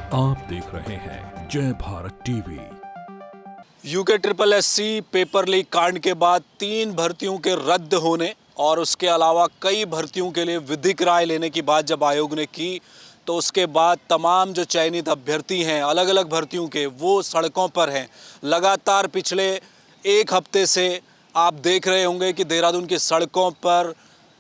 आप देख रहे हैं जय Bharat TV. UK triple SC paper leak कांड के बाद 3 भर्तियों के रद्द होने और उसके अलावा कई भर्तियों के लिए विधिक राय लेने की बात जब आयोग ने की, तो उसके बाद तमाम जो चयनित अभ्यर्थी हैं अलग अलग भर्तियों के, वो सड़कों पर हैं। लगातार पिछले 1 हफ्ते से आप देख रहे होंगे कि देहरादून की सड़कों पर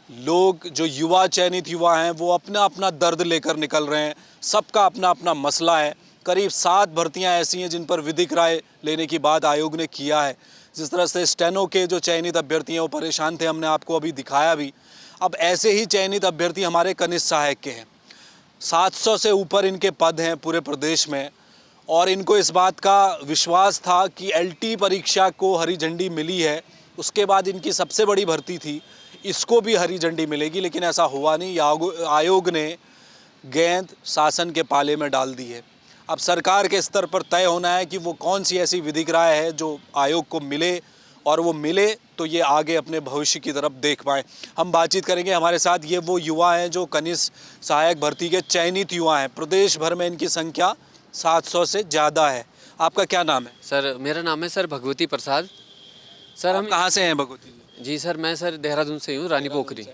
लोग, जो युवा चयनित युवा हैं, वो अपना अपना दर्द लेकर निकल रहे हैं। सबका अपना अपना मसला है। करीब 7 भर्तियां ऐसी हैं जिन पर विधिक राय लेने की बात आयोग ने किया है। जिस तरह से स्टेनो के जो चयनित अभ्यर्थी हैं वो परेशान थे, हमने आपको अभी दिखाया भी। अब ऐसे ही चयनित अभ्यर्थी हमारे कनिष्ठ सहायक के हैं। 700 से ऊपर इनके पद हैं पूरे प्रदेश में, और इनको इस बात का विश्वास था कि एलटी परीक्षा को हरी झंडी मिली है, उसके बाद इनकी सबसे बड़ी भर्ती थी, इसको भी हरी झंडी मिलेगी, लेकिन ऐसा हुआ नहीं। आयोग ने गेंद शासन के पाले में डाल दी है। अब सरकार के स्तर पर तय होना है कि वो कौन सी ऐसी विधिक राय है जो आयोग को मिले, और वो मिले तो ये आगे अपने भविष्य की तरफ देख पाएँ। हम बातचीत करेंगे। हमारे साथ ये वो युवा हैं जो कनिष्ठ सहायक भर्ती के चयनित युवा हैं। प्रदेश भर में इनकी संख्या 700 से ज़्यादा है। आपका क्या नाम है? सर मेरा नाम है सर भगवती प्रसाद। सर हम कहाँ से हैं भगवती? जी सर, मैं सर देहरादून से हूँ, रानी पोखरी।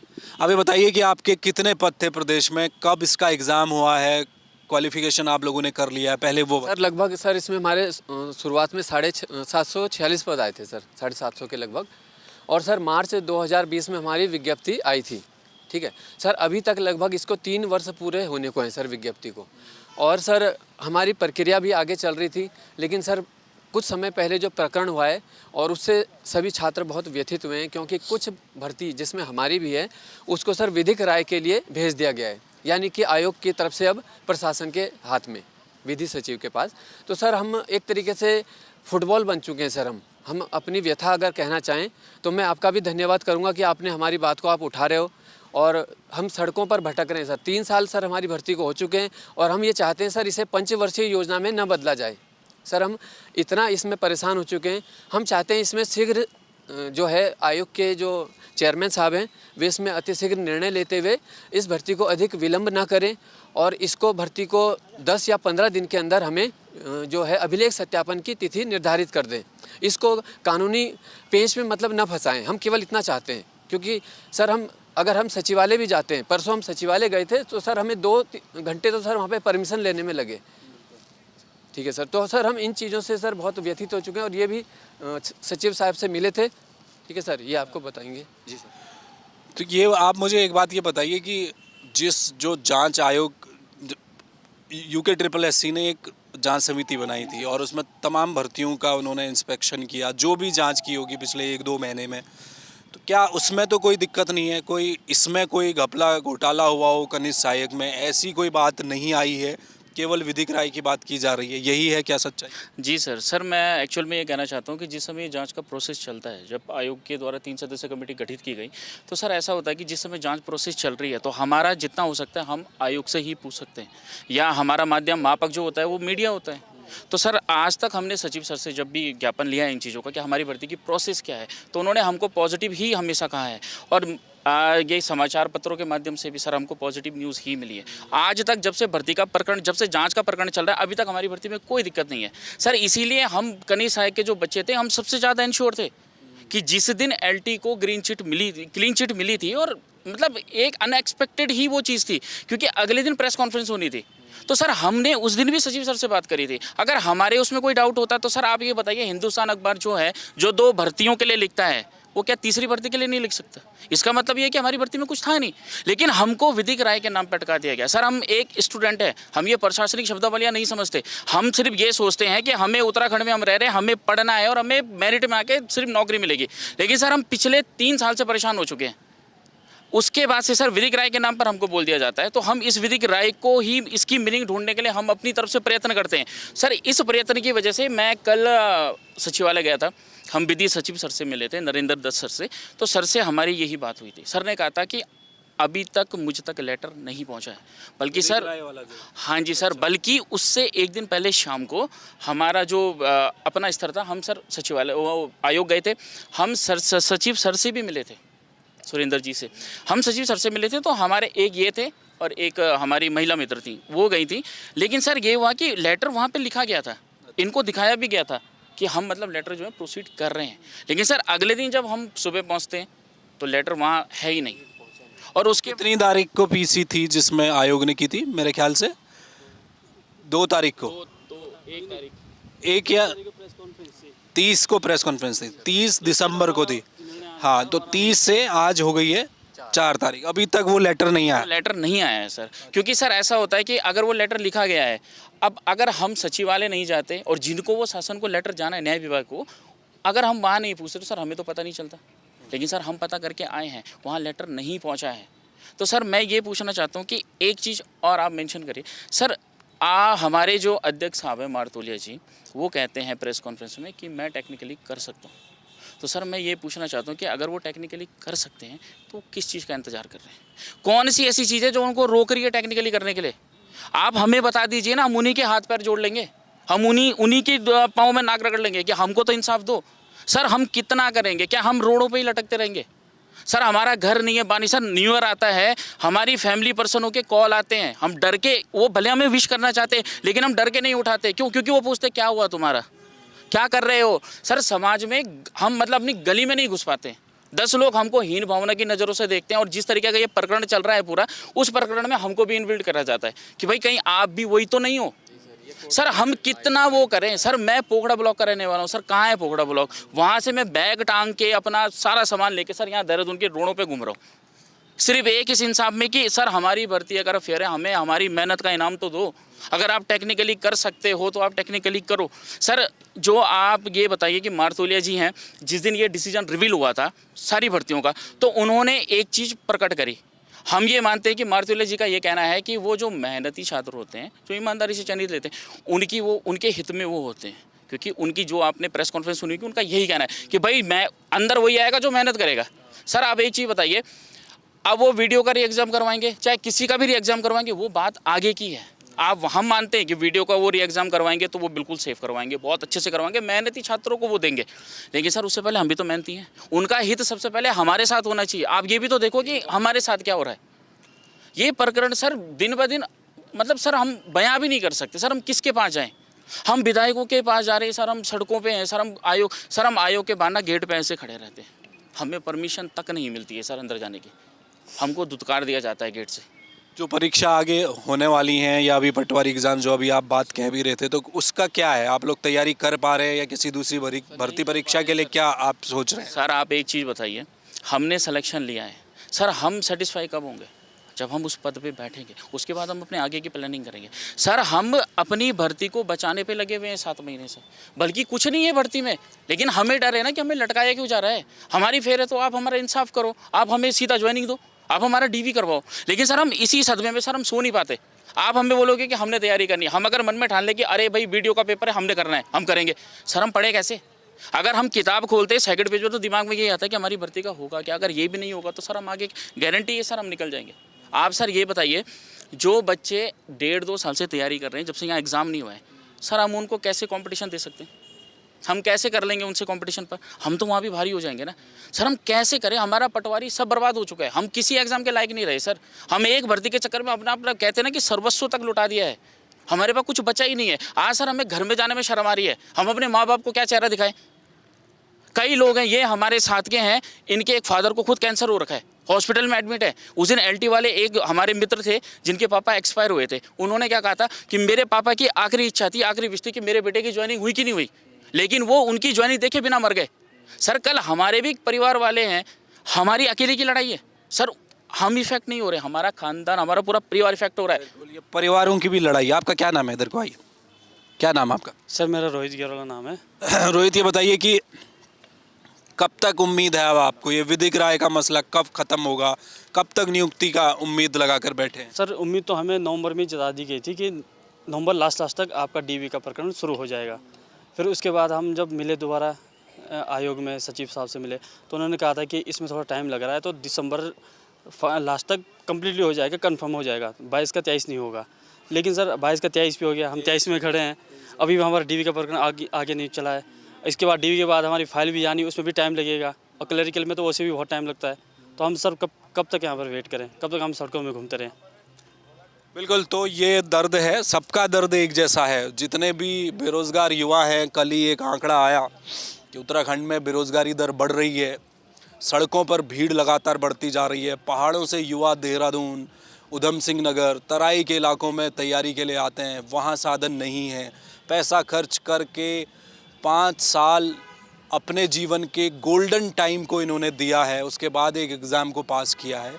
अभी बताइए कि आपके कितने पद थे प्रदेश में, कब इसका एग्ज़ाम हुआ है, क्वालिफिकेशन आप लोगों ने कर लिया है पहले वो? सर लगभग सर इसमें हमारे शुरुआत में 746 पद आए थे सर, 750 के लगभग। और सर मार्च 2020 में हमारी विज्ञप्ति आई थी, ठीक है सर। अभी तक लगभग इसको 3 वर्ष पूरे होने को हैं सर विज्ञप्ति को। और सर हमारी प्रक्रिया भी आगे चल रही थी, लेकिन सर कुछ समय पहले जो प्रकरण हुआ है और उससे सभी छात्र बहुत व्यथित हुए हैं, क्योंकि कुछ भर्ती जिसमें हमारी भी है उसको सर विधिक राय के लिए भेज दिया गया है, यानी कि आयोग की तरफ से अब प्रशासन के हाथ में, विधि सचिव के पास। तो सर हम एक तरीके से फुटबॉल बन चुके हैं सर। हम अपनी व्यथा अगर कहना चाहें तो मैं आपका भी धन्यवाद करूंगा कि आपने हमारी बात को आप उठा रहे हो, और हम सड़कों पर भटक रहे हैं सर। 3 साल सर हमारी भर्ती को हो चुके हैं, और हम ये चाहते हैं सर इसे पंचवर्षीय योजना में न बदला जाए। सर हम इतना इसमें परेशान हो चुके हैं, हम चाहते हैं इसमें शीघ्र जो है आयोग के जो चेयरमैन साहब हैं वे इसमें अतिशीघ्र निर्णय लेते हुए इस भर्ती को अधिक विलंब ना करें, और इसको भर्ती को 10 या 15 दिन के अंदर हमें जो है अभिलेख सत्यापन की तिथि निर्धारित कर दें। इसको कानूनी पेंच में मतलब न फंसाएं, हम केवल इतना चाहते हैं। क्योंकि सर अगर हम सचिवालय भी जाते हैं, परसों हम सचिवालय गए थे तो सर हमें 2 घंटे तो सर वहाँ पे परमिशन लेने में लगे, ठीक है सर। तो सर हम इन चीज़ों से सर बहुत व्यथित हो चुके हैं, और ये भी सचिव साहब से मिले थे, ठीक है सर, ये आपको बताएंगे। जी सर। तो ये आप मुझे एक बात ये बताइए कि जो जांच आयोग, यूके ट्रिपल एससी ने एक जांच समिति बनाई थी और उसमें तमाम भर्तियों का उन्होंने इंस्पेक्शन किया, जो भी जांच की होगी पिछले 1-2 महीने में, तो क्या उसमें तो कोई दिक्कत नहीं है? कोई इसमें कोई घपला घोटाला हुआ हो कनिष्ठ सहायक में, ऐसी कोई बात नहीं आई है? केवल विधिक राय की बात की जा रही है, यही है क्या सच्चाई? जी सर मैं एक्चुअल में ये कहना चाहता हूँ कि जिस समय जांच का प्रोसेस चलता है, जब आयोग के द्वारा 3 सदस्यीय कमेटी गठित की गई, तो सर ऐसा होता है कि जिस समय जांच प्रोसेस चल रही है तो हमारा जितना हो सकता है हम आयोग से ही पूछ सकते हैं, या हमारा माध्यम मापक जो होता है वो मीडिया होता है। तो सर आज तक हमने सचिव सर से जब भी ज्ञापन लिया है इन चीज़ों का कि हमारी भर्ती की प्रोसेस क्या है, तो उन्होंने हमको पॉजिटिव ही हमेशा कहा है, और ये समाचार पत्रों के माध्यम से भी सर हमको पॉजिटिव न्यूज़ ही मिली है। आज तक जब से भर्ती का प्रकरण, जब से जांच का प्रकरण चल रहा है, अभी तक हमारी भर्ती में कोई दिक्कत नहीं है सर। इसीलिए हम कनिष्ठ सहायक के जो बच्चे थे, हम सबसे ज़्यादा इंश्योर थे कि जिस दिन एलटी को क्लीन चिट मिली थी, और मतलब एक अनएक्सपेक्टेड ही वो चीज़ थी, क्योंकि अगले दिन प्रेस कॉन्फ्रेंस होनी थी। तो सर हमने उस दिन भी सचिव सर से बात करी थी। अगर हमारे उसमें कोई डाउट होता तो सर आप ये बताइए, हिंदुस्तान अखबार जो है, जो 2 भर्तियों के लिए लिखता है, वो क्या तीसरी भर्ती के लिए नहीं लिख सकता? इसका मतलब ये है कि हमारी भर्ती में कुछ था नहीं, लेकिन हमको विधिक राय के नाम पर अटका दिया गया। सर हम एक स्टूडेंट है, हम ये प्रशासनिक शब्दावलियाँ नहीं समझते, हम सिर्फ ये सोचते हैं कि हमें उत्तराखंड में हम रह रहे हैं, हमें पढ़ना है और हमें मेरिट में आके सिर्फ नौकरी मिलेगी। लेकिन सर हम पिछले 3 साल से परेशान हो चुके हैं। उसके बाद से सर विधिक राय के नाम पर हमको बोल दिया जाता है, तो हम इस विधिक राय को ही, इसकी मीनिंग ढूंढने के लिए हम अपनी तरफ से प्रयत्न करते हैं। सर इस प्रयत्न की वजह से मैं कल सचिवालय गया था, हम विधि सचिव सर से मिले थे, नरेंद्र दत्त सर से। तो सर से हमारी यही बात हुई थी। सर ने कहा था कि अभी तक मुझ तक लेटर नहीं पहुंचा है, बल्कि सर, हाँ जी सर, बल्कि उससे एक दिन पहले शाम को हमारा जो अपना स्तर था, हम सर सचिवालय आयोग गए थे, हम सचिव सर से भी मिले थे, सुरेंद्र जी से हम सचिव सर से मिले थे। तो हमारे एक ये थे और एक हमारी महिला मित्र थी, वो गई थी। लेकिन सर ये हुआ कि लेटर वहाँ पे लिखा गया था, इनको दिखाया भी गया था कि हम मतलब लेटर जो है प्रोसीड कर रहे हैं। लेकिन सर अगले दिन जब हम सुबह पहुँचते हैं तो लेटर वहाँ है ही नहीं। और उसके कितनी तारीख को पीसी थी जिसमें आयोग ने की थी? मेरे ख्याल से 2 तारीख को, 1 तारीख, 1 या 30 को प्रेस कॉन्फ्रेंस थी, 30 दिसंबर को थी। हाँ, तो 30 से आज हो गई है 4 तारीख, अभी तक वो लेटर नहीं आया। लेटर नहीं आया है सर। क्योंकि सर ऐसा होता है कि अगर वो लेटर लिखा गया है, अब अगर हम सचिवालय नहीं जाते और जिनको वो शासन को लेटर जाना है, न्याय विभाग को, अगर हम वहाँ नहीं पूछते तो सर हमें तो पता नहीं चलता। लेकिन सर हम पता करके आए हैं, वहाँ लेटर नहीं पहुँचा है। तो सर मैं ये पूछना चाहता हूँ कि एक चीज़ और आप मेंशन करिए सर। हमारे जो अध्यक्ष साहब हैं मारतोलिया जी, वो कहते हैं प्रेस कॉन्फ्रेंस में कि मैं टेक्निकली कर सकता हूँ। तो सर मैं ये पूछना चाहता हूँ कि अगर वो टेक्निकली कर सकते हैं तो किस चीज़ का इंतज़ार कर रहे हैं? कौन सी ऐसी चीज़ है जो उनको रोक रही है टेक्निकली करने के लिए? आप हमें बता दीजिए ना, हम उन्हीं के हाथ पैर जोड़ लेंगे, हम उन्हीं के पाँव में नाक रगड़ लेंगे कि हमको तो इंसाफ दो। सर हम कितना करेंगे? क्या हम रोडों पे ही लटकते रहेंगे? सर हमारा घर नहीं है बानी। सर न्यू ईयर आता है, हमारी फैमिली पर्सनों के कॉल आते हैं, हम डर के, वो भले हमें विश करना चाहते हैं लेकिन हम डर के नहीं उठाते। क्यों? क्योंकि वो पूछते क्या हुआ तुम्हारा, क्या कर रहे हो? सर समाज में हम मतलब अपनी गली में नहीं घुस पाते। 10 लोग हमको हीन भावना की नज़रों से देखते हैं और जिस तरीके का ये प्रकरण चल रहा है पूरा, उस प्रकरण में हमको भी इन्वॉल्व करा जाता है कि भाई कहीं आप भी वही तो नहीं हो। सर हम कितना वो करें? सर मैं पोखड़ा ब्लॉक का रहने वाला हूँ। सर कहाँ है पोखड़ा ब्लॉक? वहाँ से मैं बैग टांग के अपना सारा सामान लेके सर यहाँ देहरादून के रोडों पे घूम रहा हूँ, सिर्फ एक इस इंसाफ में कि सर हमारी भर्ती अगर फेयर है, हमें हमारी मेहनत का इनाम तो दो। अगर आप टेक्निकली कर सकते हो तो आप टेक्निकली करो। सर जो आप ये बताइए कि मारतोलिया जी हैं, जिस दिन ये डिसीजन रिवील हुआ था सारी भर्तियों का, तो उन्होंने एक चीज़ प्रकट करी। हम ये मानते हैं कि मारतोलिया जी का ये कहना है कि वो जो मेहनती छात्र होते हैं, जो ईमानदारी से चयनित लेते हैं, उनके हित में वो होते हैं। क्योंकि उनकी जो आपने प्रेस कॉन्फ्रेंस सुनी कि उनका यही कहना है कि भाई मैं अंदर वही आएगा जो मेहनत करेगा। सर आप एक चीज़ बताइए, अब वो वीडियो का री एग्ज़ाम करवाएंगे, चाहे किसी का भी री एग्ज़ाम करवाएंगे, वो बात आगे की है। हम मानते हैं कि वीडियो का वो री एग्ज़ाम करवाएंगे तो वो बिल्कुल सेफ करवाएंगे, बहुत अच्छे से करवाएंगे, मेहनती छात्रों को वो देंगे। लेकिन सर उससे पहले हम भी तो मेहनती हैं, उनका हित सबसे पहले हमारे साथ होना चाहिए। आप ये भी तो देखो कि हमारे साथ क्या हो रहा है। ये प्रकरण सर दिन ब दिन मतलब सर हम बयां भी नहीं कर सकते। सर हम किसके पास जाएं? हम विधायकों के पास जा रहे हैं सर, हम सड़कों पे हैं सर, हम आयोग के बाहर गेट पे ऐसे खड़े रहते हैं, हमें परमिशन तक नहीं मिलती है सर अंदर जाने की, हमको धुतकार दिया जाता है गेट से। जो परीक्षा आगे होने वाली हैं या अभी पटवारी एग्जाम जो अभी आप बात कह भी रहे थे, तो उसका क्या है? आप लोग तैयारी कर पा रहे हैं या किसी दूसरी भर्ती परीक्षा के लिए क्या आप सोच रहे हैं? सर आप एक चीज़ बताइए, हमने सिलेक्शन लिया है सर, हम सेटिस्फाई कब होंगे? जब हम उस पद पे बैठेंगे, उसके बाद हम अपने आगे की प्लानिंग करेंगे। सर हम अपनी भर्ती को बचाने पे लगे हुए हैं 7 महीने से, बल्कि कुछ नहीं है भर्ती में, लेकिन हमें डर है ना कि हमें लटकाया क्यों जा रहा है। हमारी फेर है तो आप हमारा इंसाफ करो, आप हमें सीधा ज्वाइनिंग दो, आप हमारा डीवी करवाओ। लेकिन सर हम इसी सदमे में सर हम सो नहीं पाते। आप हमें बोलोगे कि हमने तैयारी करनी है, हम अगर मन में ठान ले कि अरे भाई वीडियो का पेपर है, हमने करना है, हम करेंगे, सर हम पढ़े कैसे? अगर हम किताब खोलते सेकंड पेज पर तो दिमाग में ये आता है कि हमारी भर्ती का होगा क्या। अगर ये भी नहीं होगा तो सर हम आगे, गारंटी है सर हम निकल जाएंगे। आप सर ये बताइए, जो बच्चे 1.5-2 साल से तैयारी कर रहे हैं, जब से यहाँ एग्ज़ाम नहीं हुआ है, सर हम उनको कैसे कंपटीशन दे सकते हैं? हम कैसे कर लेंगे उनसे कंपटीशन पर? हम तो वहाँ भी भारी हो जाएंगे ना सर। हम कैसे करें? हमारा पटवारी सब बर्बाद हो चुका है, हम किसी एग्ज़ाम के लायक नहीं रहे सर। हम एक भर्ती के चक्कर में अपना कहते हैं ना कि सर्वस्व तक लुटा दिया है, हमारे पास कुछ बचा ही नहीं है। आज सर हमें घर में जाने में शर्म आ रही है, हम अपने माँ बाप को क्या चेहरा दिखाएं? कई लोग हैं, ये हमारे साथ के हैं, इनके एक फादर को खुद कैंसर हो रखा है, हॉस्पिटल में एडमिट है। उस दिन LT वाले एक हमारे मित्र थे जिनके पापा एक्सपायर हुए थे, उन्होंने क्या कहा था कि मेरे पापा की आखिरी इच्छा थी, आखिरी विश थी कि मेरे बेटे की ज्वाइनिंग हुई कि नहीं हुई, लेकिन वो उनकी ज्वाइनिंग देखे बिना मर गए। सर कल हमारे भी परिवार वाले हैं, हमारी अकेले की लड़ाई है सर, हम इफेक्ट नहीं हो रहे, हमारा खानदान, हमारा पूरा परिवार इफेक्ट हो रहा है। परिवारों की भी लड़ाई। आपका क्या नाम है? इधर को आइए, क्या नाम है आपका? सर मेरा रोहित गेरोला नाम है। रोहित, ये बताइए कि कब तक उम्मीद है अब आपको, ये विधिक राय का मसला कब खत्म होगा, कब तक नियुक्ति का उम्मीद लगाकर बैठे हैं? सर उम्मीद तो हमें नवंबर में जता दी गई थी कि नवंबर लास्ट तक आपका DV का प्रकरण शुरू हो जाएगा। फिर उसके बाद हम जब मिले दोबारा आयोग में, सचिव साहब से मिले, तो उन्होंने कहा था कि इसमें थोड़ा टाइम लग रहा है, तो दिसंबर लास्ट तक कम्प्लीटली हो जाएगा, कन्फर्म हो जाएगा, 22 का 23 नहीं होगा। लेकिन सर 22 का 23 भी हो गया, हम 23 में खड़े हैं, अभी भी हमारा DV का प्रकरण आगे नहीं चला है। इसके बाद DV के बाद हमारी फाइल भी जानी, उसमें भी टाइम लगेगा, और क्लरिकल में तो वैसे भी बहुत टाइम लगता है। तो हम सर कब तक यहाँ पर वेट करें, कब तक हम सड़कों में घूमते रहें? बिल्कुल, तो ये दर्द है, सबका दर्द एक जैसा है। जितने भी बेरोज़गार युवा हैं, कल ही एक आंकड़ा आया कि उत्तराखंड में बेरोज़गारी दर बढ़ रही है, सड़कों पर भीड़ लगातार बढ़ती जा रही है। पहाड़ों से युवा देहरादून, उधम सिंह नगर, तराई के इलाकों में तैयारी के लिए आते हैं, वहाँ साधन नहीं है। पैसा खर्च करके 5 साल अपने जीवन के गोल्डन टाइम को इन्होंने दिया है, उसके बाद एक एग्ज़ाम को पास किया है,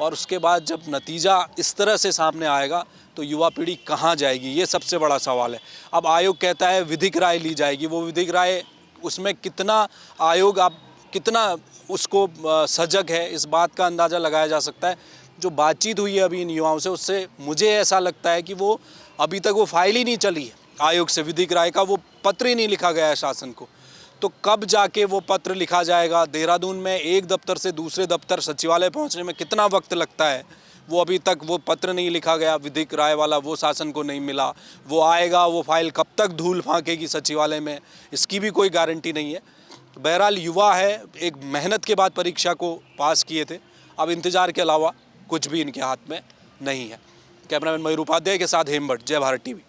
और उसके बाद जब नतीजा इस तरह से सामने आएगा तो युवा पीढ़ी कहाँ जाएगी, ये सबसे बड़ा सवाल है। अब आयोग कहता है विधिक राय ली जाएगी, वो विधिक राय, उसमें कितना आयोग आप कितना उसको सजग है, इस बात का अंदाज़ा लगाया जा सकता है। जो बातचीत हुई है अभी इन युवाओं से, उससे मुझे ऐसा लगता है कि वो अभी तक वो फाइल ही नहीं चली है आयोग से, विधिक राय का वो पत्र ही नहीं लिखा गया है शासन को। तो कब जाके वो पत्र लिखा जाएगा? देहरादून में एक दफ्तर से दूसरे दफ्तर सचिवालय पहुंचने में कितना वक्त लगता है, वो अभी तक वो पत्र नहीं लिखा गया विधिक राय वाला, वो शासन को नहीं मिला। वो आएगा, वो फाइल कब तक धूल फांकेगी सचिवालय में, इसकी भी कोई गारंटी नहीं है। बहरहाल युवा है, एक मेहनत के बाद परीक्षा को पास किए थे, अब इंतज़ार के अलावा कुछ भी इनके हाथ में नहीं है। कैमरामैन मयूर उपाध्याय के साथ हेमभट्ट, जय भारत टीवी।